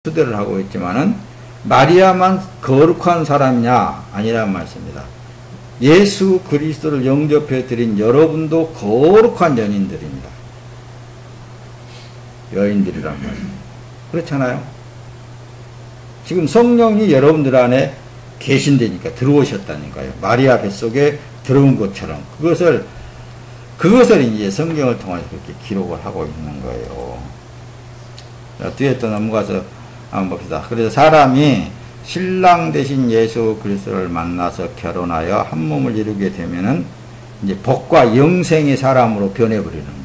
수대를 하고 있지만은 마리아만 거룩한 사람이냐 아니란 말씀입니다. 예수 그리스도를 영접해 드린 여러분도 거룩한 연인들입니다. 여인들이란 말입니다. 그렇잖아요. 지금 성령이 여러분들 안에 계신다니까, 들어오셨다니까요. 마리아 뱃속에 들어온 것처럼 그것을 이제 성경을 통해서 그렇게 기록을 하고 있는 거예요. 자, 뒤에 또 넘어가서 한번 봅시다. 그래서 사람이 신랑 되신 예수 그리스도를 만나서 결혼하여 한 몸을 이루게 되면은 이제 복과 영생의 사람으로 변해버리는 거예요.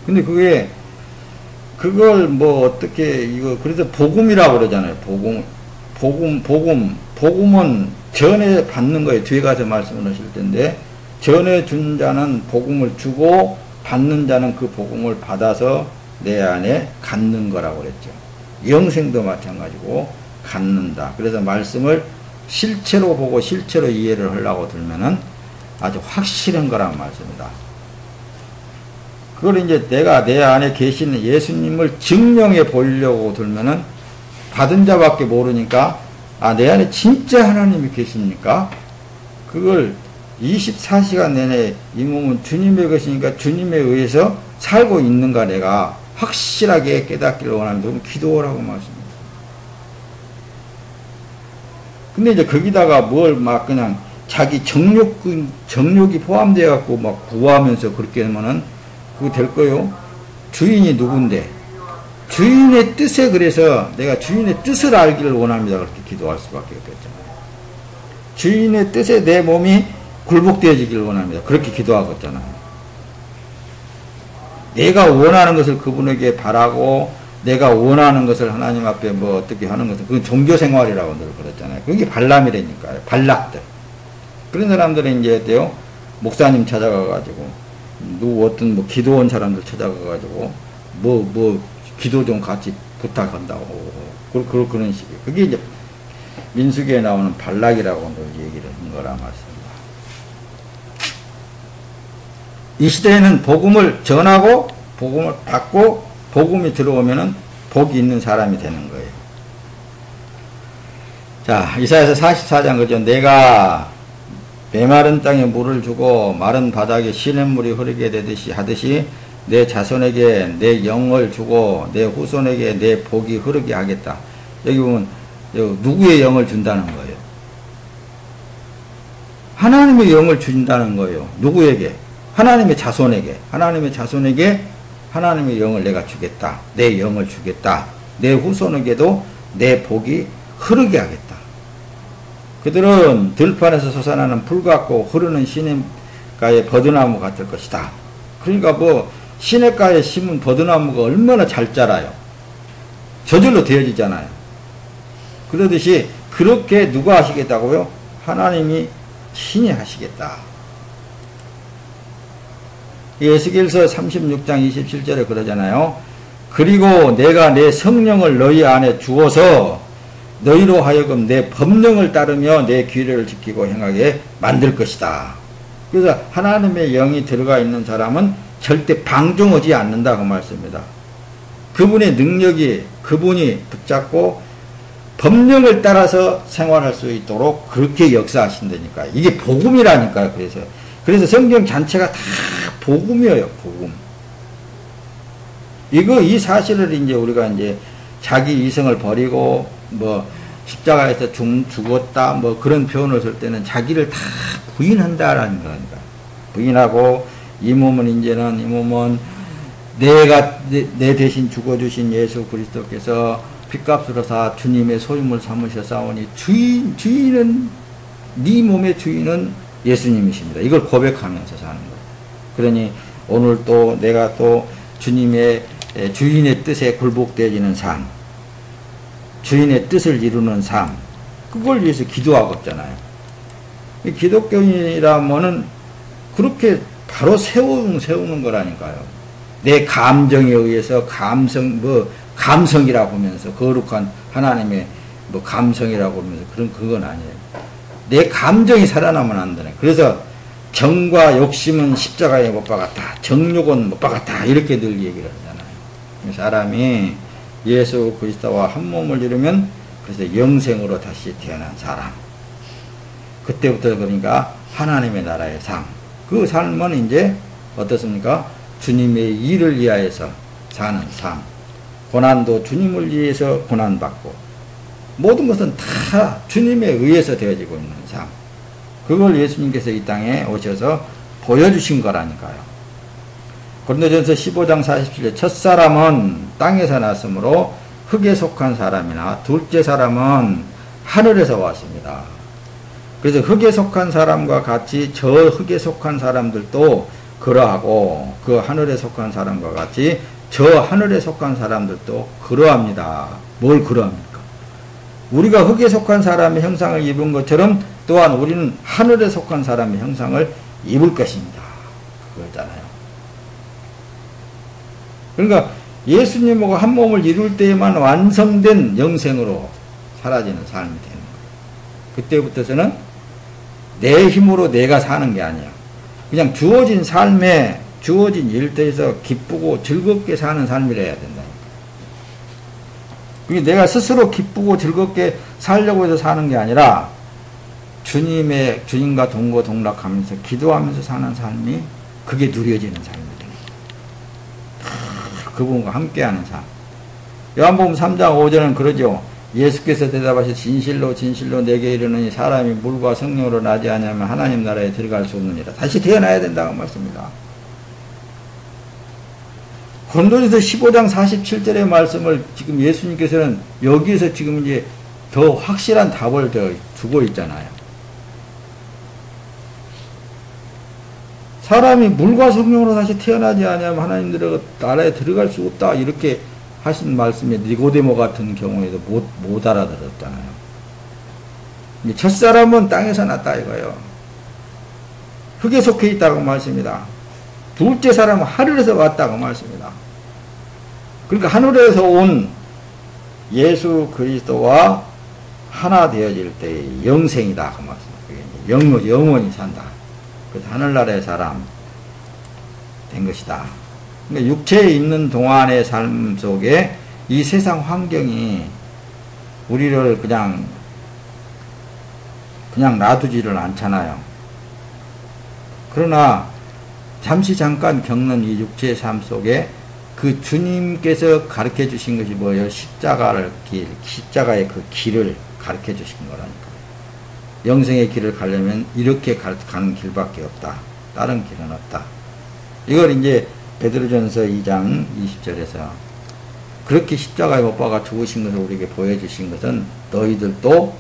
근데 그걸 뭐 어떻게 이거 그래서 복음이라고 그러잖아요. 복음은 전에 받는 거예요. 뒤에 가서 말씀을 하실 텐데, 전에 준 자는 복음을 주고 받는 자는 그 복음을 받아서 내 안에 갖는 거라고 그랬죠. 영생도 마찬가지고 갖는다. 그래서 말씀을 실체로 보고 실체로 이해를 하려고 들면은 아주 확실한 거란 말씀이다. 그걸 이제 내가 내 안에 계시는 예수님을 증명해 보이려고 들면은 받은 자밖에 모르니까, 아, 내 안에 진짜 하나님이 계십니까? 그걸 24시간 내내 이 몸은 주님의 것이니까 주님에 의해서 살고 있는가 내가 확실하게 깨닫기를 원합니다. 그럼 기도하라고 말씀입니다. 근데 이제 거기다가 뭘 막 그냥 자기 정욕이 포함되어 갖고 막 구하면서 그렇게 하면은 그거 될 거요? 주인이 누군데? 주인의 뜻에, 그래서 내가 주인의 뜻을 알기를 원합니다. 그렇게 기도할 수밖에 없겠잖아요. 주인의 뜻에 내 몸이 굴복되어지기를 원합니다. 그렇게 기도하겠잖아요. 내가 원하는 것을 그분에게 바라고 내가 원하는 것을 하나님 앞에 뭐 어떻게 하는 것은 그건 종교생활이라고 늘 그랬잖아요. 그게 발람이라니까요. 발락들. 그런 사람들은 이제 어때요? 목사님 찾아가가지고 어떤 뭐 기도원 사람들 찾아가가지고 뭐 기도 좀 같이 부탁한다고 그런 식이에요. 그게 이제 민수기에 나오는 발락이라고 늘 얘기를 한 거라 말씀입니다. 이 시대에는 복음을 전하고 복음을 받고 복음이 들어오면은 복이 있는 사람이 되는 거예요. 자, 이사야서 44장 그죠? 내가 메마른 땅에 물을 주고 마른 바닥에 시냇물이 흐르게 되듯이 하듯이 내 자손에게 내 영을 주고 내 후손에게 내 복이 흐르게 하겠다. 여기 보면 누구의 영을 준다는 거예요? 하나님의 영을 준다는 거예요. 누구에게? 하나님의 자손에게 하나님의 영을 내가 주겠다. 내 영을 주겠다. 내 후손에게도 내 복이 흐르게 하겠다. 그들은 들판에서 솟아나는 풀 같고 흐르는 시냇가의 버드나무 같을 것이다. 그러니까 뭐 시냇가에 심은 버드나무가 얼마나 잘 자라요. 저절로 되어지잖아요. 그러듯이 그렇게 누가 하시겠다고요? 하나님이 신이 하시겠다. 에스겔서 36장 27절에 그러잖아요. 그리고 내가 내 성령을 너희 안에 주어서 너희로 하여금 내 법령을 따르며 내 규례를 지키고 행하게 만들 것이다. 그래서 하나님의 영이 들어가 있는 사람은 절대 방종하지 않는다 그 말씀입니다. 그분의 능력이 그분이 붙잡고 법령을 따라서 생활할 수 있도록 그렇게 역사하신다니까요. 이게 복음이라니까요. 그래서 성경 전체가 다 복음이에요. 복음. 이 사실을 이제 우리가 이제 자기 이성을 버리고 뭐 십자가에서 죽었다 뭐 그런 표현을 쓸 때는 자기를 다 부인한다라는 거니까. 부인하고 이 몸은 내 대신 죽어주신 예수 그리스도께서 핏값으로 사 주님의 소유물 삼으셨사오니 주인은 네 몸의 주인은 예수님이십니다. 이걸 고백하면서 사는 거예요. 그러니 오늘 또 내가 또 주님의 주인의 뜻에 굴복되어지는 삶, 주인의 뜻을 이루는 삶, 그걸 위해서 기도하겠잖아요. 기독교인이라면은 그렇게 바로 세우는 거라니까요. 내 감정에 의해서 감성이라고 하면서 거룩한 하나님의 뭐 감성이라고 하면서 그건 아니에요. 내 감정이 살아나면 안 되네. 그래서 정과 욕심은 십자가에 못 박았다. 정욕은 못 박았다. 이렇게 늘 얘기를 하잖아요. 사람이 예수 그리스도와 한 몸을 이루면 그래서 영생으로 다시 태어난 사람. 그때부터 그러니까 하나님의 나라의 삶. 그 삶은 이제 어떻습니까? 주님의 일을 위하여서 사는 삶. 고난도 주님을 위해서 고난받고 모든 것은 다 주님에 의해서 되어지고 있는 삶. 그걸 예수님께서 이 땅에 오셔서 보여주신 거라니까요. 고린도전서 15장 47절 첫사람은 땅에서 났으므로 흙에 속한 사람이나 둘째 사람은 하늘에서 왔습니다. 그래서 흙에 속한 사람과 같이 저 흙에 속한 사람들도 그러하고 그 하늘에 속한 사람과 같이 저 하늘에 속한 사람들도 그러합니다. 뭘 그러합니까? 우리가 흙에 속한 사람의 형상을 입은 것처럼 또한 우리는 하늘에 속한 사람의 형상을 입을 것입니다. 그거잖아요. 그러니까 예수님하고 한 몸을 이룰 때에만 완성된 영생으로 사라지는 삶이 되는 거예요. 그때부터서는 내 힘으로 내가 사는 게 아니야. 그냥 주어진 삶에 주어진 일터에서 기쁘고 즐겁게 사는 삶이라 해야 된다니까. 그게 내가 스스로 기쁘고 즐겁게 살려고 해서 사는 게 아니라 주님과 동거동락하면서 기도하면서 사는 삶이 그게 누려지는 삶이 되는 거예요. 그분과 함께하는 삶. 요한복음 3장 5절은 그러죠. 예수께서 대답하시 진실로 진실로 내게 이르노니 사람이 물과 성령으로 나지 않으면 하나님 나라에 들어갈 수 없느니라. 다시 태어나야 된다고 말씀입니다. 고린도전서 15장 47절의 말씀을 지금 예수님께서는 여기에서 지금 이제 더 확실한 답을 더 주고 있잖아요. 사람이 물과 성령으로 다시 태어나지 않으면 하나님 나라에 들어갈 수 없다. 이렇게 하신 말씀에 니고데모 같은 경우에도 못 알아들었잖아요. 첫사람은 땅에서 났다 이거예요. 흙에 속해 있다고 말씀입니다. 둘째 사람은 하늘에서 왔다고 말씀입니다. 그러니까 하늘에서 온 예수 그리스도와 하나 되어질 때의 영생이다 그 말씀입니다. 영원히 산다. 그래서 하늘나라의 사람 된 것이다. 그러니까 육체에 있는 동안의 삶 속에 이 세상 환경이 우리를 그냥 놔두지를 않잖아요. 그러나 잠깐 겪는 이 육체의 삶 속에 그 주님께서 가르쳐 주신 것이 뭐예요? 십자가의 그 길을 가르쳐 주신 거라니까. 영생의 길을 가려면 이렇게 가는 길밖에 없다. 다른 길은 없다. 이걸 이제 베드로전서 2장 20절에서 그렇게 십자가에 못 박아 죽으신 것을 우리에게 보여주신 것은 너희들도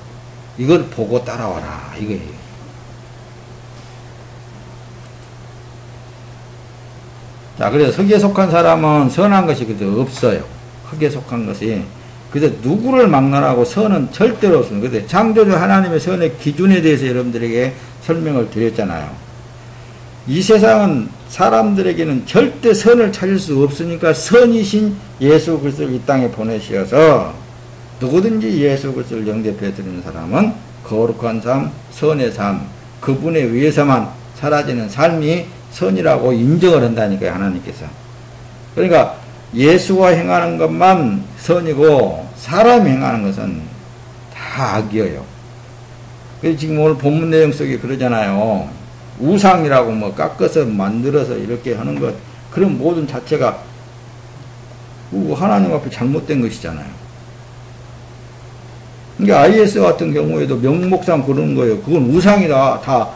이걸 보고 따라와라 이거예요. 자, 그래서 흙에 속한 사람은 선한 것이 그저 없어요. 흙에 속한 것이. 그래서 누구를 막론하고 선은 절대로 없습니다. 그래서 창조주 하나님의 선의 기준에 대해서 여러분들에게 설명을 드렸잖아요. 이 세상은 사람들에게는 절대 선을 찾을 수 없으니까 선이신 예수 그리스도를 이 땅에 보내시어서 누구든지 예수 그리스도를 영접해 드리는 사람은 거룩한 삶, 선의 삶, 그분에 의해서만 사라지는 삶이 선이라고 인정을 한다니까요, 하나님께서. 그러니까 예수가 행하는 것만 선이고 사람이 행하는 것은 다 악이에요. 그래서 지금 오늘 본문 내용 속에 그러잖아요. 우상이라고 뭐 깎아서 만들어서 이렇게 하는 것, 그런 모든 자체가 하나님 앞에 잘못된 것이잖아요. 그러니까 IS 같은 경우에도 명목상 그러는 거예요. 그건 우상이다. 다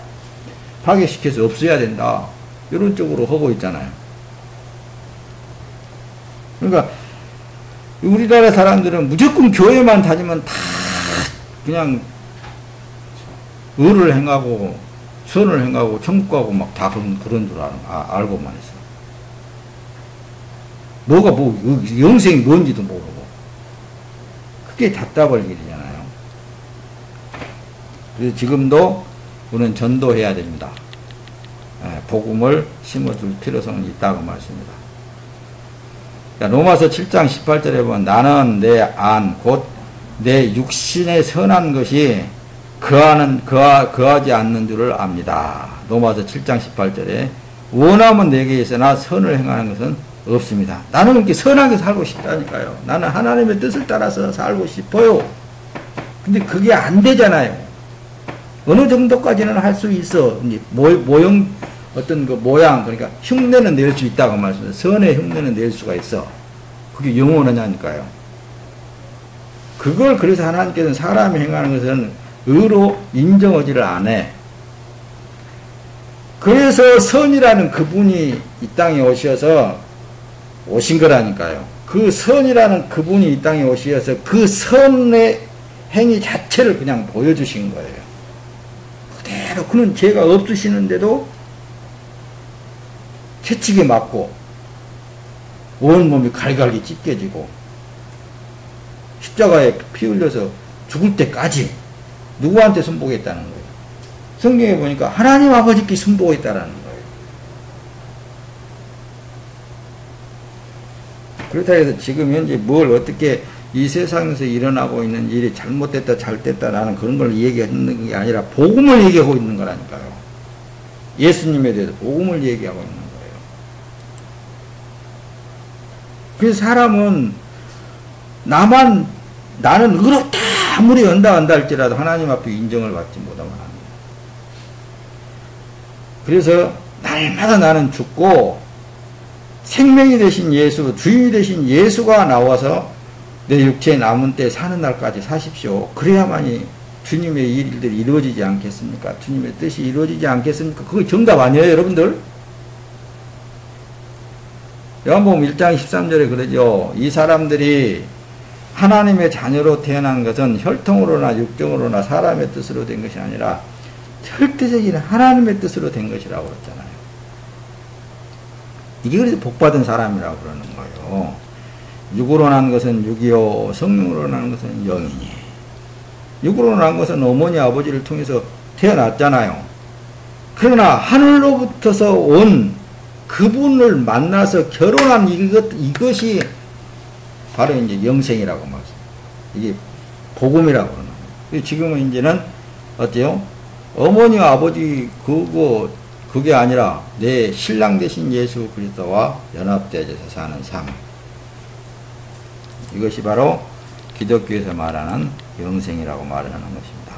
파괴시켜서 없애야 된다. 이런 쪽으로 하고 있잖아요. 그러니까 우리나라 사람들은 무조건 교회만 다니면 다 그냥 의를 행하고 선을 행하고 천국 가고 막 다 그런 줄 알고만 있어. 뭐가 영생이 뭔지도 모르고. 그게 답답할 일이잖아요. 그래서 지금도 우리는 전도해야 됩니다. 복음을 심어줄 필요성이 있다고 말씀입니다. 로마서 7장 18절에 보면 나는 내 안 곧 내 육신의 선한 것이 거하지 않는 줄을 압니다. 로마서 7장 18절에 원함은 내게 있으나 선을 행하는 것은 없습니다. 나는 이렇게 선하게 살고 싶다니까요. 나는 하나님의 뜻을 따라서 살고 싶어요. 근데 그게 안 되잖아요. 어느 정도까지는 할 수 있어. 이제 모형, 어떤 그 모양, 그러니까 흉내는 낼 수 있다고 말씀드려요. 선의 흉내는 낼 수가 있어. 그게 영원하냐니까요. 그걸 그래서 하나님께서는 사람이 행하는 것은 의로 인정하지를 않아. 그래서 선이라는 그분이 이 땅에 오신 거라니까요. 그 선이라는 그분이 이 땅에 오셔서 그 선의 행위 자체를 그냥 보여주신 거예요. 그대로 그는 죄가 없으시는데도 채찍에 맞고 온몸이 갈갈이 찢겨지고 십자가에 피 흘려서 죽을 때까지 누구한테 순복했다는 거예요? 성경에 보니까 하나님 아버지께 순복했다라는 거예요. 그렇다 해서 지금 현재 뭘 어떻게 이 세상에서 일어나고 있는 일이 잘못됐다 잘됐다라는 그런 걸 얘기하는 게 아니라 복음을 얘기하고 있는 거라니까요. 예수님에 대해서 복음을 얘기하고 있는 거예요. 그래서 사람은 나는 의롭다 아무리 한다 할지라도 하나님 앞에 인정을 받지 못하면 합니다. 그래서 날마다 나는 죽고 생명이 되신 예수, 주인이 되신 예수가 나와서 내 육체에 남은 때 사는 날까지 사십시오. 그래야만이 주님의 일들이 이루어지지 않겠습니까? 주님의 뜻이 이루어지지 않겠습니까? 그거 정답 아니에요, 여러분들? 요한복음 1장 13절에 그러죠. 이 사람들이 하나님의 자녀로 태어난 것은 혈통으로나 육정으로나 사람의 뜻으로 된 것이 아니라 절대적인 하나님의 뜻으로 된 것이라고 그랬잖아요. 이게 그래서 복받은 사람이라고 그러는 거예요. 육으로 난 것은 육이요 성령으로 난 것은 영이니. 육으로 난 것은 어머니 아버지를 통해서 태어났잖아요. 그러나 하늘로부터서 온 그분을 만나서 결혼한 이것이 바로 이제 영생이라고 말씀. 이게 복음이라고 그러는 거예요. 지금은 이제는 어때요? 어머니와 아버지 그게 아니라 내 신랑 되신 예수 그리스도와 연합되어서 사는 삶. 이것이 바로 기독교에서 말하는 영생이라고 말하는 것입니다.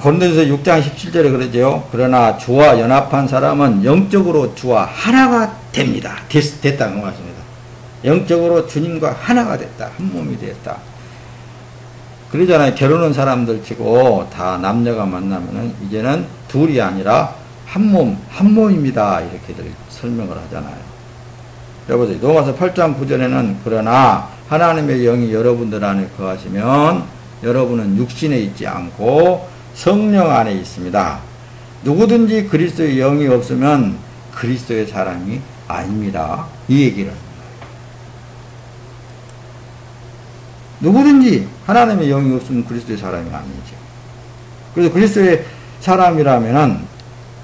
고린도전서 6장 17절에 그러죠. 그러나 주와 연합한 사람은 영적으로 주와 하나가 됩니다. 됐다는 말씀입니다. 영적으로 주님과 하나가 됐다. 한 몸이 됐다. 그러잖아요. 결혼한 사람들 치고 다 남녀가 만나면은 이제는 둘이 아니라 한 몸입니다. 이렇게들 설명을 하잖아요. 여보세요. 로마서 8장 9절에는 그러나 하나님의 영이 여러분들 안에 거하시면 여러분은 육신에 있지 않고 성령 안에 있습니다. 누구든지 그리스도의 영이 없으면 그리스도의 사람이 아닙니다. 이 얘기를 합니다. 누구든지 하나님의 영이 없으면 그리스도의 사람이 아니죠. 그래서 그리스도의 사람이라면은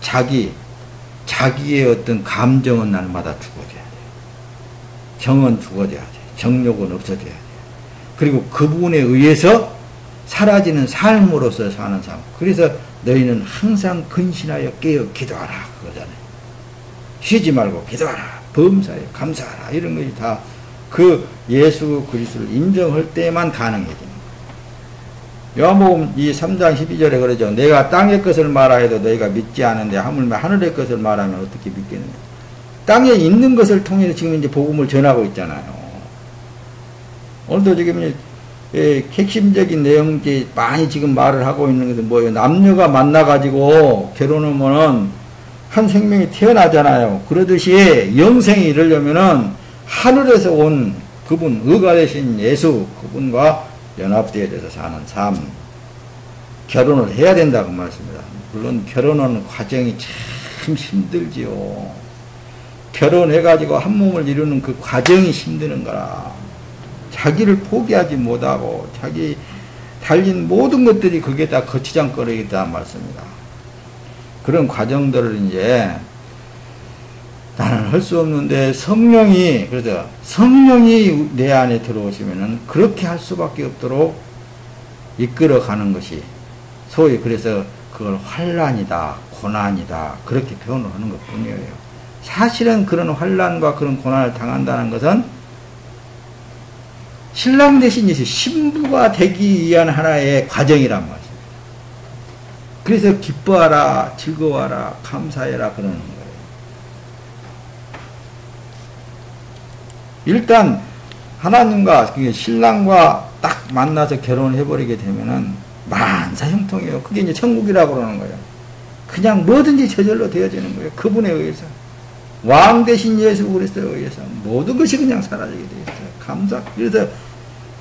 자기의 어떤 감정은 날마다 죽어져야 돼요. 정은 죽어져야 돼요. 정욕은 없어져야 돼요. 그리고 그분에 의해서 사라지는 삶으로서 사는 삶. 그래서 너희는 항상 근신하여 깨어 기도하라 그러잖아요. 쉬지 말고 기도하라. 범사에 감사하라. 이런 것이 다 그 예수 그리스도를 인정할 때만 가능해지는 거예요. 요한복음 3장 12절에 그러죠. 내가 땅의 것을 말하여도 너희가 믿지 않은데 하물며 하늘의 것을 말하면 어떻게 믿겠느냐. 땅에 있는 것을 통해서 지금 이제 복음을 전하고 있잖아요. 오늘도 지금 핵심적인 내용이 많이 지금 말을 하고 있는 것은 뭐예요? 남녀가 만나가지고 결혼하면은 한 생명이 태어나잖아요. 그러듯이 영생이 이르려면은 하늘에서 온 그분, 의가 되신 예수, 그분과 연합되어져서 사는 삶, 결혼을 해야 된다고 말씀입니다. 물론 결혼하는 과정이 참 힘들지요. 결혼해가지고 한 몸을 이루는 그 과정이 힘드는 거라. 자기를 포기하지 못하고 자기 달린 모든 것들이 그게 다 거치장거리겠다 말씀입니다. 그런 과정들을 이제 나는 할 수 없는데 그래서 성령이 내 안에 들어오시면은 그렇게 할 수밖에 없도록 이끌어 가는 것이 소위 그래서 그걸 환난이다, 고난이다, 그렇게 표현을 하는 것 뿐이에요. 사실은 그런 환난과 그런 고난을 당한다는 것은 신랑 대신 신부가 되기 위한 하나의 과정이란 말이에요. 그래서 기뻐하라, 즐거워하라, 감사해라 그러는 거예요. 일단 하나님과 신랑과 딱 만나서 결혼해버리게 되면은 만사형통이에요. 그게 이제 천국이라고 그러는 거예요. 그냥 뭐든지 저절로 되어지는 거예요. 그분에 의해서. 왕 대신 예수 그리스도에 의해서 모든 것이 그냥 사라지게 되어 있어요. 감사. 그래서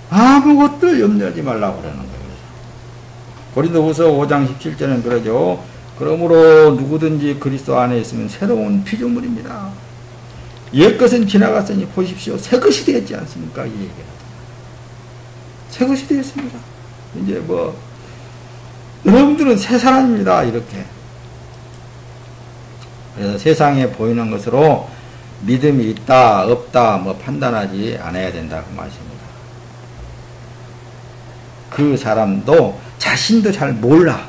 아무것도 염려하지 말라고 그러는 거예요. 고린도후서 5장 17절은 그러죠. 그러므로 누구든지 그리스도 안에 있으면 새로운 피조물입니다. 옛것은 지나갔으니 보십시오. 새것이 되었지 않습니까? 이 얘기는. 새것이 되었습니다. 이제 뭐 여러분들은 새 사람입니다. 이렇게. 그래서 세상에 보이는 것으로 믿음이 있다 없다 뭐 판단하지 않아야 된다고 말씀입니다. 그 사람도 자신도 잘 몰라.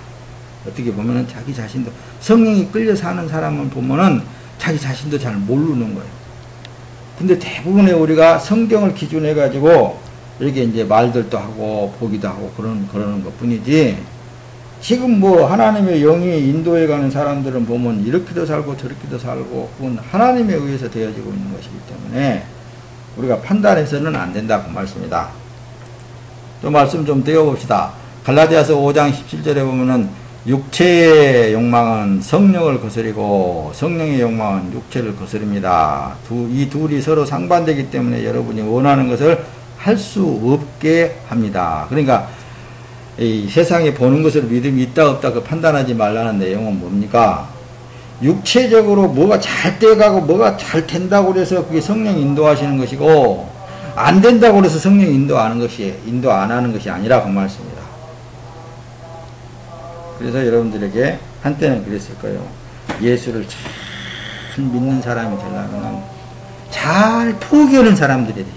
어떻게 보면은 자기 자신도 성령이 끌려 사는 사람을 보면은 자기 자신도 잘 모르는 거예요. 근데 대부분의 우리가 성경을 기준해 가지고 이렇게 이제 말들도 하고 보기도 하고 그러는 것 뿐이지, 지금 뭐 하나님의 영이 인도해 가는 사람들은 보면 이렇게도 살고 저렇게도 살고 그건 하나님에 의해서 되어지고 있는 것이기 때문에 우리가 판단해서는 안 된다고 말씀입니다. 또 말씀 좀 드려봅시다. 갈라디아서 5장 17절에 보면은 육체의 욕망은 성령을 거스리고 성령의 욕망은 육체를 거스릅니다. 이 둘이 서로 상반되기 때문에 여러분이 원하는 것을 할 수 없게 합니다. 그러니까 이 세상에 보는 것을 믿음이 있다 없다 그 판단하지 말라는 내용은 뭡니까? 육체적으로 뭐가 잘 돼가고 뭐가 잘 된다고 그래서 그게 성령 인도하시는 것이고, 안 된다고 그래서 성령 인도 안 하는 것이 아니라 그 말씀입니다. 그래서 여러분들에게 한때는 그랬을 거예요. 예수를 잘 믿는 사람이 되려면 잘 포기하는 사람들이 되십시오.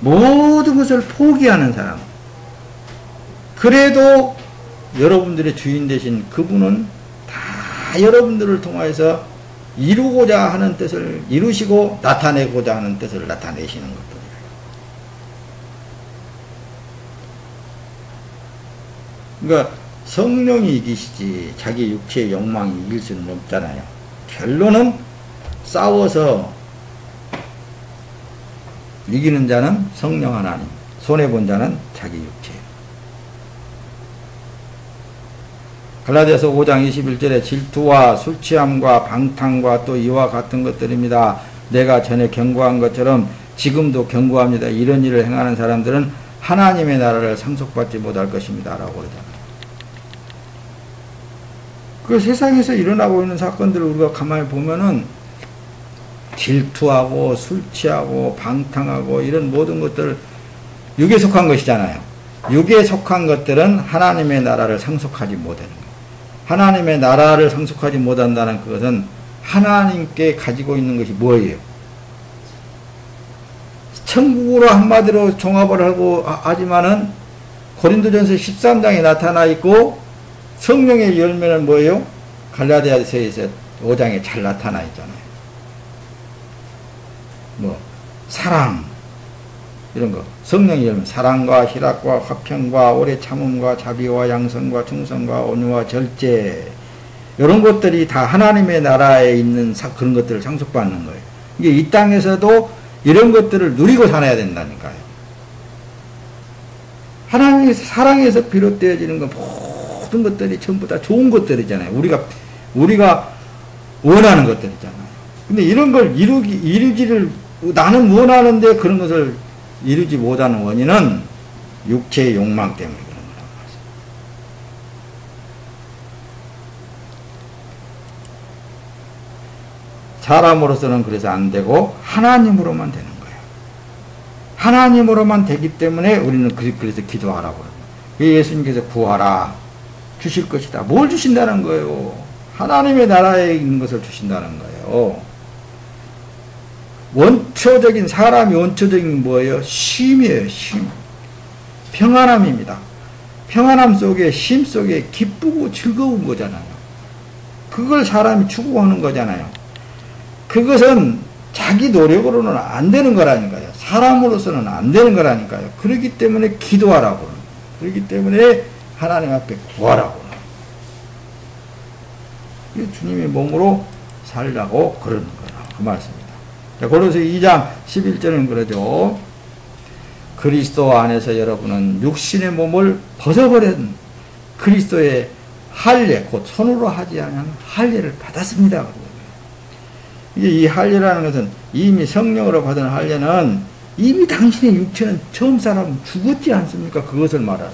모든 것을 포기하는 사람. 그래도 여러분들의 주인 되신 그분은 다 여러분들을 통해서 이루고자 하는 뜻을 이루시고 나타내고자 하는 뜻을 나타내시는 것들이에요. 그러니까 성령이 이기시지 자기 육체의 욕망이 이길 수는 없잖아요. 결론은 싸워서 이기는 자는 성령 하나님, 손해본 자는 자기 육체. 갈라디아서 5장 21절에 질투와 술취함과 방탕과 또 이와 같은 것들입니다. 내가 전에 경고한 것처럼 지금도 경고합니다. 이런 일을 행하는 사람들은 하나님의 나라를 상속받지 못할 것입니다. 라고 그러잖아요. 그 세상에서 일어나고 있는 사건들을 우리가 가만히 보면은 질투하고 술 취하고 방탕하고 이런 모든 것들 육에 속한 것이잖아요. 육에 속한 것들은 하나님의 나라를 상속하지 못하는 거예요. 하나님의 나라를 상속하지 못한다는 그것은 하나님께 가지고 있는 것이 뭐예요? 천국으로 한마디로 종합을 하고 하지만은 고린도전서 13장에 나타나 있고 성령의 열매는 뭐예요? 갈라디아서에서 5장에 잘 나타나 있잖아요. 뭐 사랑 이런 거, 성령의 열매, 사랑과 희락과 화평과 오래 참음과 자비와 양선과 충성과 온유와 절제, 이런 것들이 다 하나님의 나라에 있는 그런 것들을 상속받는 거예요. 이게 이 땅에서도 이런 것들을 누리고 살아야 된다니까요. 하나님의 사랑에서 비롯되어지는 건 모든 것들이 전부 다 좋은 것들이잖아요. 우리가 원하는 것들이잖아요. 근데 이런 걸 이루지를 나는 원하는데 그런 것을 이루지 못하는 원인은 육체의 욕망 때문에 그런 거라고 하죠. 사람으로서는 그래서 안 되고 하나님으로만 되는 거예요. 하나님으로만 되기 때문에 우리는 그래서 기도하라고 합니다. 예수님께서 구하라 주실 것이다. 뭘 주신다는 거예요? 하나님의 나라에 있는 것을 주신다는 거예요. 원초적인, 사람이 원초적인 뭐예요? 쉼이에요. 쉼. 평안함입니다. 평안함 속에, 쉼 속에 기쁘고 즐거운 거잖아요. 그걸 사람이 추구하는 거잖아요. 그것은 자기 노력으로는 안 되는 거라니까요. 사람으로서는 안 되는 거라니까요. 그렇기 때문에 기도하라고. 그렇기 때문에 하나님 앞에 구하라고. 주님의 몸으로 살라고 그러는 거라. 그 말씀입니다. 자, 고린도서 2장 11절은 그러죠. 그리스도 안에서 여러분은 육신의 몸을 벗어버린 그리스도의 할례, 곧 손으로 하지 않은 할례를 받았습니다. 이게 이 할례라는 것은 이미 성령으로 받은 할례는 이미 당신의 육체는 처음 사람 죽었지 않습니까? 그것을 말하는.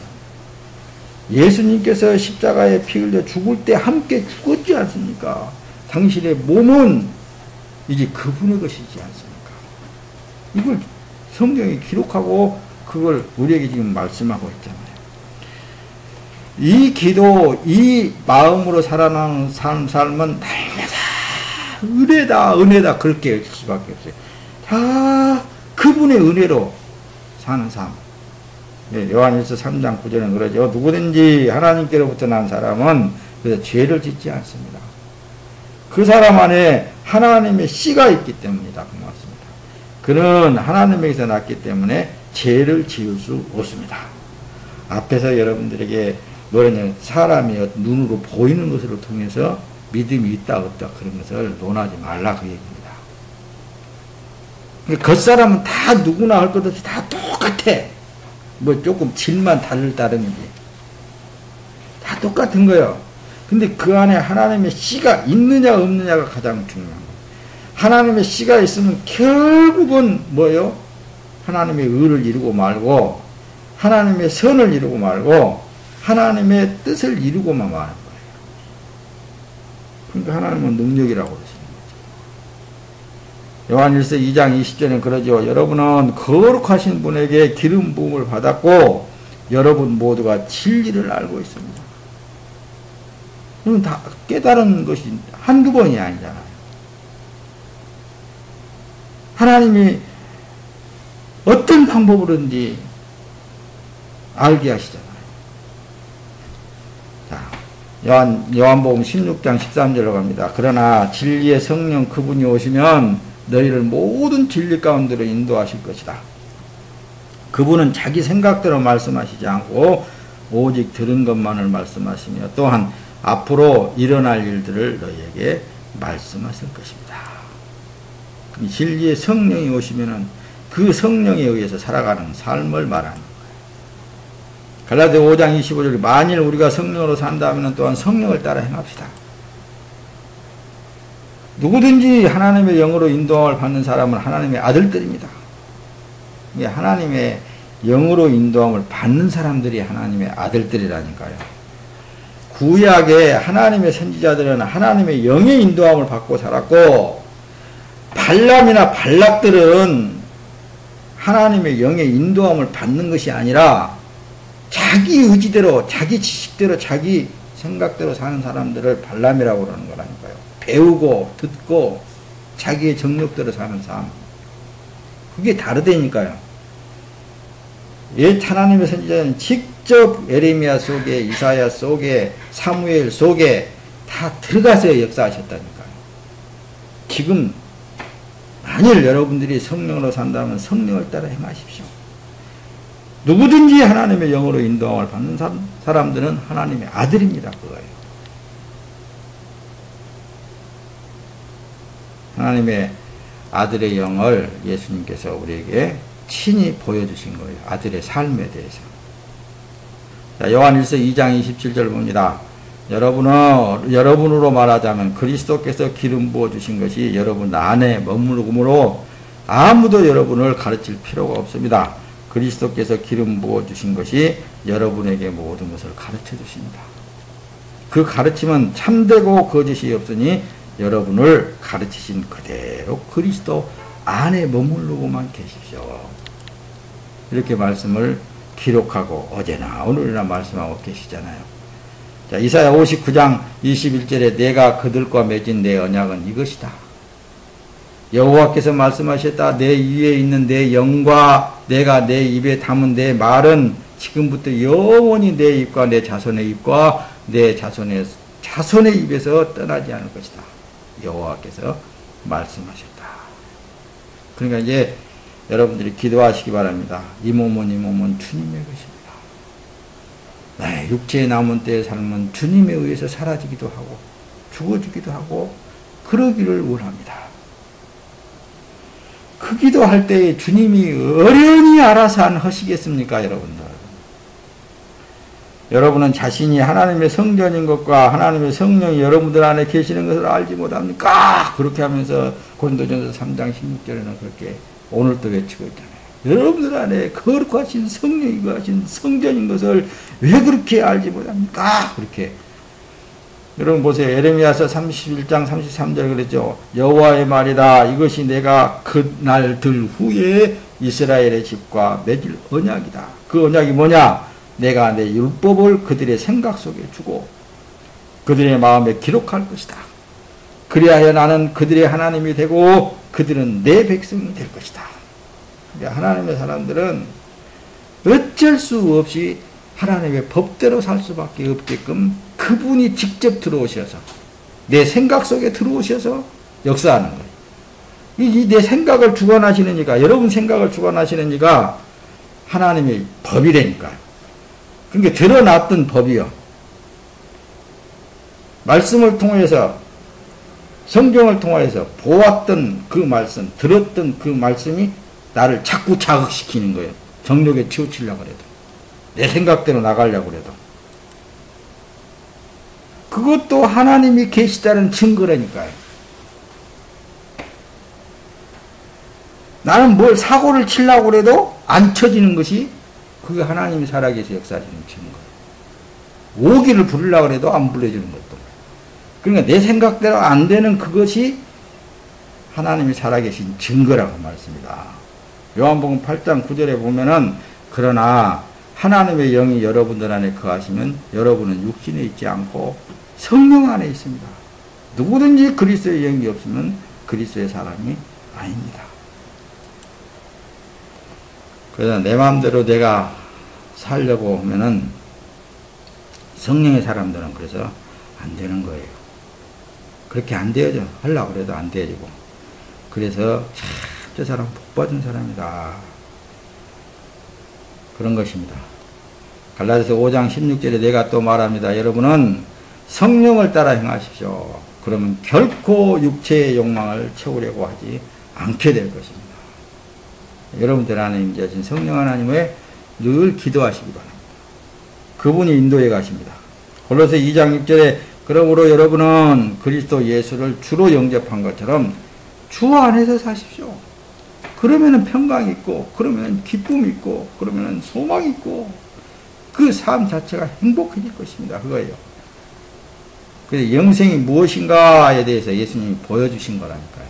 예수님께서 십자가에 피 흘려 죽을 때 함께 죽었지 않습니까? 당신의 몸은 이제 그분의 것이지 않습니까? 이걸 성경이 기록하고 그걸 우리에게 지금 말씀하고 있잖아요. 이 기도, 이 마음으로 살아나는 삶은 날마다 은혜다 그렇게 할 수밖에 없어요. 다 그분의 은혜로 사는 삶. 요한일서 3장 9절은 그러죠. 누구든지 하나님께로부터 난 사람은 그래서 죄를 짓지 않습니다. 그 사람 안에 하나님의 씨가 있기 때문이다. 그 말씀입니다. 그는 하나님에게서 났기 때문에 죄를 지을 수 없습니다. 앞에서 여러분들에게 뭐냐면 사람이 눈으로 보이는 것으로 통해서 믿음이 있다 없다 그런 것을 논하지 말라 그 얘기입니다. 겉사람은 다 누구나 할 것 없이 다 똑같아. 뭐 조금 질만 다르다든지 다 똑같은 거예요. 근데 그 안에 하나님의 씨가 있느냐 없느냐가 가장 중요한 거예요. 하나님의 씨가 있으면 결국은 뭐예요? 하나님의 의를 이루고 말고 하나님의 선을 이루고 말고 하나님의 뜻을 이루고만 마는 거예요. 그러니까 하나님은 능력이라고 그러시는 거죠. 요한일서 2장 20절에는 그러죠. 여러분은 거룩하신 분에게 기름 부음을 받았고 여러분 모두가 진리를 알고 있습니다. 이건 다 깨달은 것이 한두 번이 아니잖아요. 하나님이 어떤 방법으로든지 알게 하시잖아요. 요한복음 16장 13절로 갑니다. 그러나 진리의 성령 그분이 오시면 너희를 모든 진리 가운데로 인도하실 것이다. 그분은 자기 생각대로 말씀하시지 않고 오직 들은 것만을 말씀하시며 또한 앞으로 일어날 일들을 너희에게 말씀하실 것입니다. 진리의 성령이 오시면은 그 성령에 의해서 살아가는 삶을 말하는 거예요. 갈라디아 5장 25절 만일 우리가 성령으로 산다면 또한 성령을 따라 행합시다. 누구든지 하나님의 영으로 인도함을 받는 사람은 하나님의 아들들입니다. 하나님의 영으로 인도함을 받는 사람들이 하나님의 아들들이라니까요. 구약의 하나님의 선지자들은 하나님의 영의 인도함을 받고 살았고 발람이나 발락들은 하나님의 영의 인도함을 받는 것이 아니라 자기 의지대로 자기 지식대로 자기 생각대로 사는 사람들을 발람이라고 그러는 거라니까요. 배우고 듣고 자기의 정력대로 사는 삶. 그게 다르다니까요. 옛 하나님의 선지자는 직접 에레미야 속에 이사야 속에 사무엘 속에 다 들어가서 역사하셨다니까요. 지금 만일 여러분들이 성령으로 산다면 성령을 따라 행하십시오. 누구든지 하나님의 영으로 인도함을 받는 사람들은 하나님의 아들입니다. 그거예요. 하나님의 아들의 영을 예수님께서 우리에게 친히 보여주신 거예요. 아들의 삶에 대해서. 자, 요한일서 2장 27절 봅니다. 여러분으로 말하자면 그리스도께서 기름 부어주신 것이 여러분 안에 머무르므로 아무도 여러분을 가르칠 필요가 없습니다. 그리스도께서 기름 부어주신 것이 여러분에게 모든 것을 가르쳐 주십니다. 그 가르침은 참되고 거짓이 없으니 여러분을 가르치신 그대로 그리스도 안에 머무르고만 계십시오. 이렇게 말씀을 기록하고 어제나 오늘이나 말씀하고 계시잖아요. 자, 이사야 59장 21절에 내가 그들과 맺은 내 언약은 이것이다. 여호와께서 말씀하셨다. 내 위에 있는 내 영과 내가 내 입에 담은 내 말은 지금부터 영원히 내 입과 내 자손의 입과 내 자손의 입에서 떠나지 않을 것이다. 여호와께서 말씀하셨다. 그러니까 이제 여러분들이 기도하시기 바랍니다. 이 몸은 주님의 것입니다. 네, 육체의 남은 때의 삶은 주님에 의해서 사라지기도 하고 죽어지기도 하고 그러기를 원합니다. 그 기도할 때에 주님이 어련히 알아서 안 하시겠습니까, 여러분들? 여러분은 자신이 하나님의 성전인 것과 하나님의 성령이 여러분들 안에 계시는 것을 알지 못합니까? 그렇게 하면서 고린도전서 3장 16절에는 그렇게 오늘도 외치고 있잖아요. 여러분들 안에 거룩하신 성령이 거하신 성전인 것을 왜 그렇게 알지 못합니까? 그렇게. 여러분 보세요. 에레미야서 31장 33절 그랬죠. 여호와의 말이다. 이것이 내가 그날들 후에 이스라엘의 집과 맺을 언약이다. 그 언약이 뭐냐? 내가 내 율법을 그들의 생각 속에 주고 그들의 마음에 기록할 것이다. 그리하여 나는 그들의 하나님이 되고 그들은 내 백성이 될 것이다. 하나님의 사람들은 어쩔 수 없이 하나님의 법대로 살 수밖에 없게끔 그분이 직접 들어오셔서 내 생각 속에 들어오셔서 역사하는 거예요. 이 내 생각을 주관하시는 이가, 여러분 생각을 주관하시는 이가 하나님의 법이라니까요. 그러니까 드러났던 법이요. 말씀을 통해서 성경을 통해서 보았던 그 말씀, 들었던 그 말씀이 나를 자꾸 자극시키는 거예요. 정욕에 치우치려고 해도. 내 생각대로 나가려고 해도. 그것도 하나님이 계시다는 증거라니까요. 나는 뭘 사고를 치려고 해도 안 쳐지는 것이 그게 하나님이 살아계셔 역사하시는 증거예요. 오기를 부르려고 해도 안 불러주는 것도. 그러니까 내 생각대로 안 되는 그것이 하나님이 살아계신 증거라고 말씀입니다. 요한복음 8장 9절에 보면은 그러나 하나님의 영이 여러분들 안에 거하시면 여러분은 육신에 있지 않고 성령 안에 있습니다. 누구든지 그리스도의 영이 없으면 그리스도의 사람이 아닙니다. 그래서 내 마음대로 내가 살려고 하면은 성령의 사람들은 그래서 안 되는 거예요. 그렇게 안 되어져. 하려고 해도 안 되어지고. 그래서 참 저 사람 복 받은 사람이다. 그런 것입니다. 갈라디아서 5장 16절에 내가 또 말합니다. 여러분은 성령을 따라 행하십시오. 그러면 결코 육체의 욕망을 채우려고 하지 않게 될 것입니다. 여러분들 안에 임재하신 성령 하나님의 늘 기도하시기 바랍니다. 그분이 인도해 가십니다. 골로새 2장 6절에 그러므로 여러분은 그리스도 예수를 주로 영접한 것처럼 주 안에서 사십시오. 그러면은 평강이 있고, 그러면은 기쁨이 있고, 그러면은 소망이 있고, 그 삶 자체가 행복해질 것입니다. 그거예요. 그래서 영생이 무엇인가에 대해서 예수님이 보여주신 거라니까요.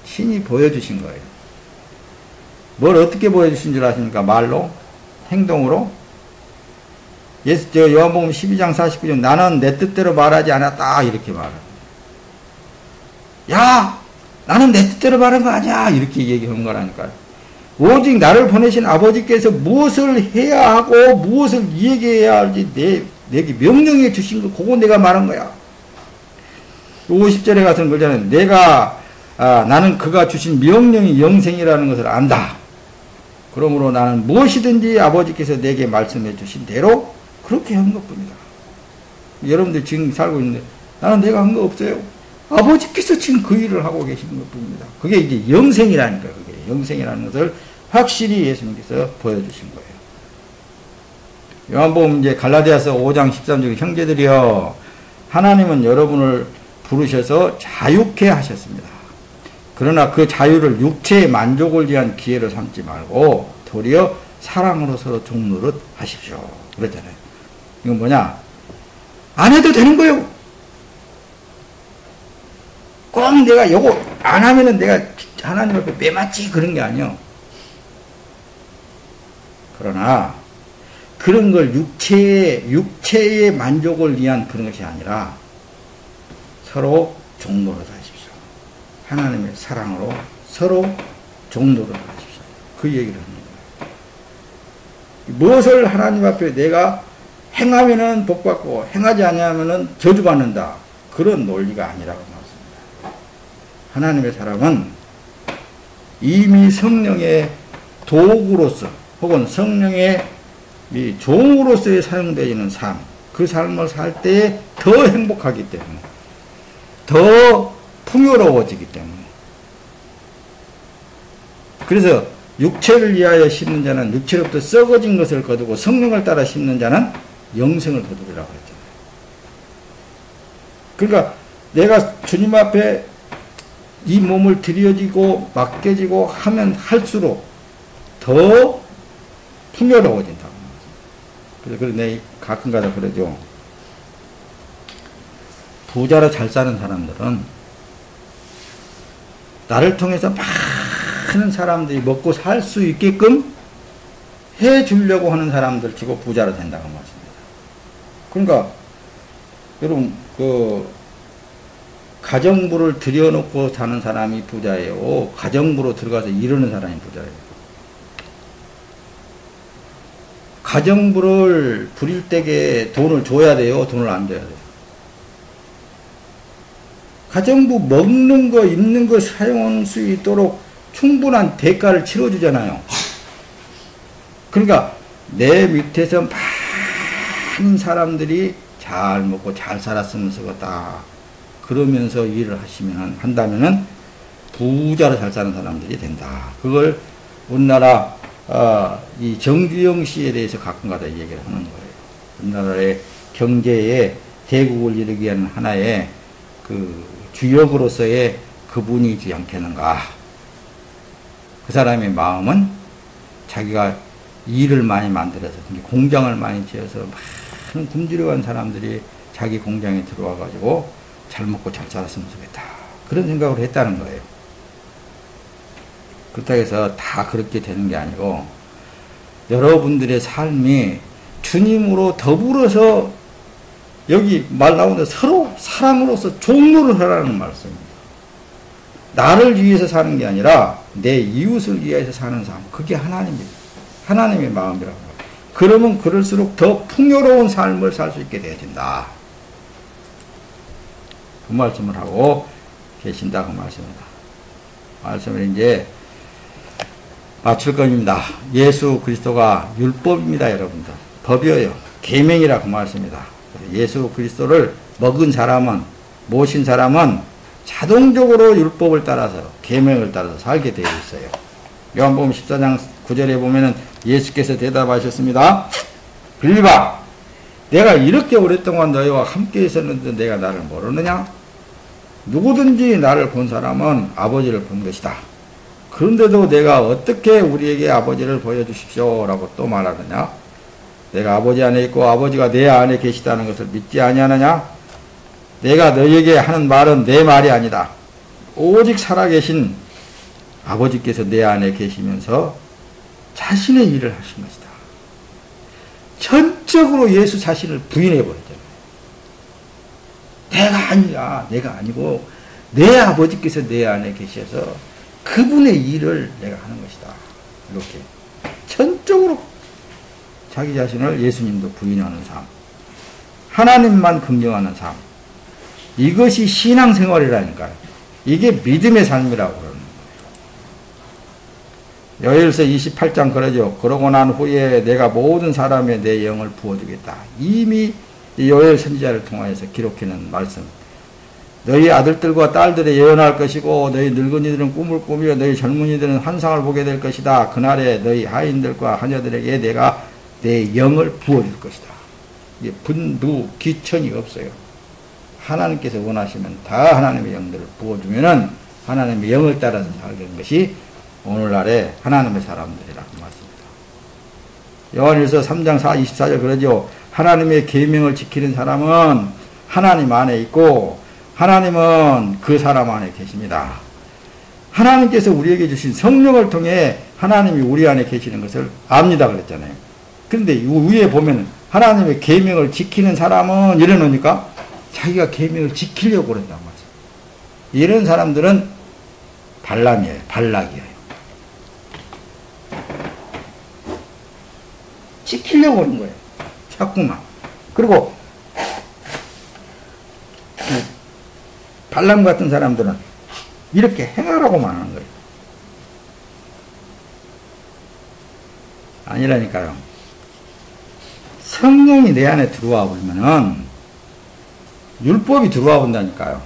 신이 보여주신 거예요. 뭘 어떻게 보여주신 줄 아십니까? 말로? 행동으로? 요한복음 12장 49절 나는 내 뜻대로 말하지 않았다 이렇게 말합니다. 야! 나는 내 뜻대로 말한 거 아니야 이렇게 얘기한 거라니까요. 오직 나를 보내신 아버지께서 무엇을 해야 하고 무엇을 얘기해야 할지 내게 명령해 주신 거 그거 내가 말한 거야. 50절에 가서는 그러잖아요. 나는 그가 주신 명령이 영생이라는 것을 안다. 그러므로 나는 무엇이든지 아버지께서 내게 말씀해 주신 대로 그렇게 한 것뿐이다. 여러분들 지금 살고 있는데 나는 내가 한 거 없어요. 아버지께서 지금 그 일을 하고 계시는 것뿐입니다. 그게 이제 영생이라니까요. 그게 영생이라는 것을 확실히 예수님께서 보여주신 거예요. 요한복음 이제 갈라디아서 5장 13절 형제들이여 하나님은 여러분을 부르셔서 자유케 하셨습니다. 그러나 그 자유를 육체의 만족을 위한 기회로 삼지 말고 도리어 사랑으로 서로 종노릇 하십시오. 그랬잖아요. 이건 뭐냐? 안 해도 되는 거예요. 꼭 내가 요거 안 하면은 내가 하나님 앞에 빼맞지 그런 게 아니요. 그러나 그런 걸 육체의 만족을 위한 그런 것이 아니라 서로 종노릇 하십시오. 하나님의 사랑으로 서로 종노릇 하십시오. 그 얘기를 합니다. 무엇을 하나님 앞에 내가 행하면은 복받고 행하지 않으면은 저주받는다. 그런 논리가 아니라고 말씀합니다. 하나님의 사람은 이미 성령의 도구로서 혹은 성령의 이 종으로서의 사용되어지는 삶, 그 삶을 살 때에 더 행복하기 때문에, 더 풍요로워지기 때문에. 그래서 육체를 위하여 심는 자는 육체로부터 썩어진 것을 거두고 성령을 따라 심는 자는 영생을 거두리라고 했잖아요. 그러니까 내가 주님 앞에 이 몸을 드려지고 맡겨지고 하면 할수록 더 풍요로워진다고. 그래서 내 가끔가다 그러죠. 부자로 잘 사는 사람들은 나를 통해서 많은 사람들이 먹고 살 수 있게끔 해주려고 하는 사람들 치고 부자로 된다고 말씀입니다. 그러니까 여러분 가정부를 들여놓고 사는 사람이 부자예요. 가정부로 들어가서 이루는 사람이 부자예요. 가정부를 부릴 때에 돈을 줘야 돼요? 돈을 안 줘야 돼요? 가정부 먹는 거, 입는 거 사용할 수 있도록 충분한 대가를 치러주잖아요. 그러니까 내 밑에서 많은 사람들이 잘 먹고 잘 살았으면 쓰겠다. 그러면서 일을 한다면은 부자로 잘 사는 사람들이 된다. 그걸 우리나라 이 정규영 씨에 대해서 가끔가다 얘기를 하는 거예요. 우리나라의 경제의 대국을 이루기 위한 하나의 그 주역으로서의 그분이지 않겠는가. 그 사람의 마음은 자기가 일을 많이 만들어서 공장을 많이 지어서 많은 굶주려간 사람들이 자기 공장에 들어와 가지고 잘 먹고 잘 살았으면 좋겠다. 그런 생각을 했다는 거예요. 그렇다고 해서 다 그렇게 되는 게 아니고 여러분들의 삶이 주님으로 더불어서 여기 말 나오는데 서로 사랑으로서 종로를 하라는 말씀입니다. 나를 위해서 사는 게 아니라 내 이웃을 위해서 사는 삶. 그게 하나님입니다. 하나님의 마음이라고 합니다. 그러면 그럴수록 더 풍요로운 삶을 살 수 있게 되어진다. 그 말씀을 하고 계신다고 말씀입니다. 말씀을 이제 마칠 겁니다. 예수 그리스도가 율법입니다, 여러분들. 법이에요. 계명이라고 말씀입니다. 예수 그리스도를 먹은 사람은, 모신 사람은 자동적으로 율법을 따라서, 계명을 따라서 살게 되어 있어요. 요한복음 14장 9절에 보면은 예수께서 대답하셨습니다. 빌립아, 내가 이렇게 오랫동안 너희와 함께 있었는데 내가 나를 모르느냐? 누구든지 나를 본 사람은 아버지를 본 것이다. 그런데도 내가 어떻게 우리에게 아버지를 보여주십시오 라고 또 말하느냐? 내가 아버지 안에 있고 아버지가 내 안에 계시다는 것을 믿지 아니하느냐? 내가 너희에게 하는 말은 내 말이 아니다. 오직 살아계신 아버지께서 내 안에 계시면서 자신의 일을 하신 것이다. 전적으로 예수 자신을 부인해버렸잖아요. 내가 아니야. 내가 아니고 내 아버지께서 내 안에 계셔서 그분의 일을 내가 하는 것이다. 이렇게 전적으로 자기 자신을 예수님도 부인하는 삶, 하나님만 긍정하는 삶, 이것이 신앙생활이라니까요. 이게 믿음의 삶이라고 그러는 거예요. 요엘서 28장 그러죠. 그러고 난 후에 내가 모든 사람에 내 영을 부어주겠다. 이미 요엘 선지자를 통하여서 기록해놓은 말씀. 너희 아들들과 딸들이 예언할 것이고 너희 늙은이들은 꿈을 꾸며 너희 젊은이들은 환상을 보게 될 것이다. 그날에 너희 하인들과 하녀들에게 내가 내 영을 부어줄 것이다. 이게 분두 기천이 없어요. 하나님께서 원하시면 다 하나님의 영들을 부어주면은 하나님의 영을 따라서 살게 된 것이 오늘날의 하나님의 사람들이라고 말씀입니다. 요한일서 3장 24절 그러죠. 하나님의 계명을 지키는 사람은 하나님 안에 있고 하나님은 그 사람 안에 계십니다. 하나님께서 우리에게 주신 성령을 통해 하나님이 우리 안에 계시는 것을 압니다 그랬잖아요. 그런데 위에 보면 하나님의 계명을 지키는 사람은 이래놓으니까 자기가 계명을 지키려고 그런단 말이에요. 이런 사람들은 발람이에요. 발락이에요. 지키려고 하는 거예요. 자꾸만. 그리고 발람 같은 사람들은 이렇게 행하라고 말하는 거예요. 아니라니까요. 성령이 내 안에 들어와 버리면은 율법이 들어와 본다니까요.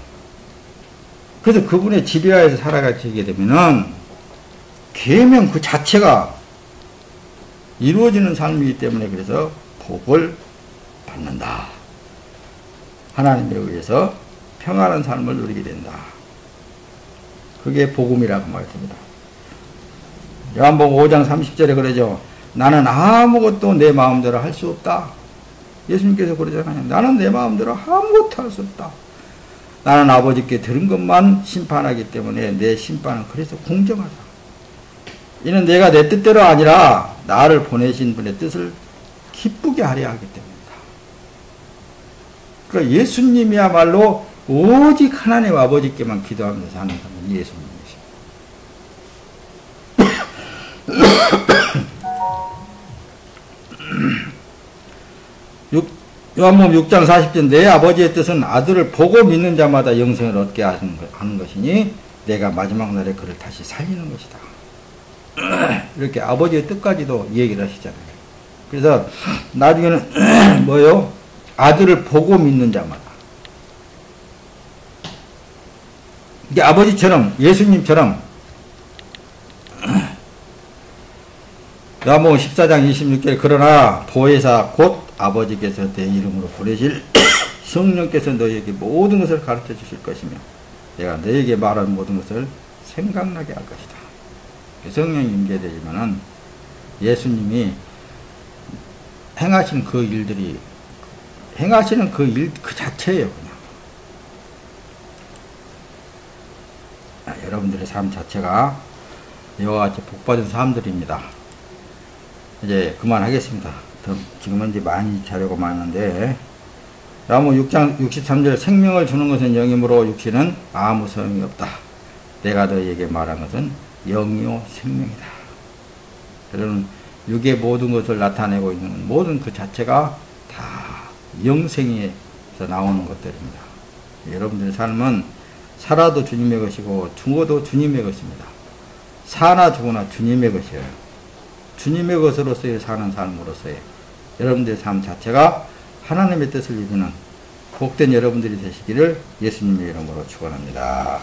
그래서 그분의 지배하에서 살아가게 되면은 계명 그 자체가 이루어지는 삶이기 때문에 그래서 복을 받는다. 하나님에 의해서 평안한 삶을 누리게 된다. 그게 복음이라고 말했습니다. 요한복음 5장 30절에 그러죠. 나는 아무것도 내 마음대로 할 수 없다. 예수님께서 그러잖아요. 나는 내 마음대로 아무것도 할 수 없다. 나는 아버지께 들은 것만 심판하기 때문에 내 심판은 그래서 공정하다. 이는 내가 내 뜻대로 아니라 나를 보내신 분의 뜻을 기쁘게 하려 하기 때문이다. 그러니까 예수님이야말로 오직 하나님 아버지께만 기도하면서 사는 사람은 예수님이십니다. 요한복음 6장 40절 내 아버지의 뜻은 아들을 보고 믿는 자마다 영생을 얻게 하는 것이니 내가 마지막 날에 그를 다시 살리는 것이다. 이렇게 아버지의 뜻까지도 얘기를 하시잖아요. 그래서 나중에는 뭐요? 아들을 보고 믿는 자마다. 이게 아버지처럼 예수님처럼 요한복음 14장 26절 그러나 보혜사 곧 아버지께서 내 이름으로 보내실 성령께서 너희에게 모든 것을 가르쳐 주실 것이며 내가 너희에게 말한 모든 것을 생각나게 할 것이다. 성령이 임재되지만은 예수님이 행하시는 그 일들이 행하시는 그 일 그 자체예요. 그냥 여러분들의 삶 자체가 이와 같이 복받은 삶들입니다. 이제 그만하겠습니다. 지금은 이제 많이 자료가 많은데 요한복음 6장 63절 생명을 주는 것은 영이므로 육신은 아무 소용이 없다. 내가 너희에게 말한 것은 영이요 생명이다. 여러분 육의 모든 것을 나타내고 있는 모든 그 자체가 다 영생에서 나오는 것들입니다. 여러분들의 삶은 살아도 주님의 것이고 죽어도 주님의 것입니다. 사나 죽으나 주님의 것이에요. 주님의 것으로서의 사는 삶으로서의 여러분들의 삶 자체가 하나님의 뜻을 이루는 복된 여러분들이 되시기를 예수님의 이름으로 축원합니다.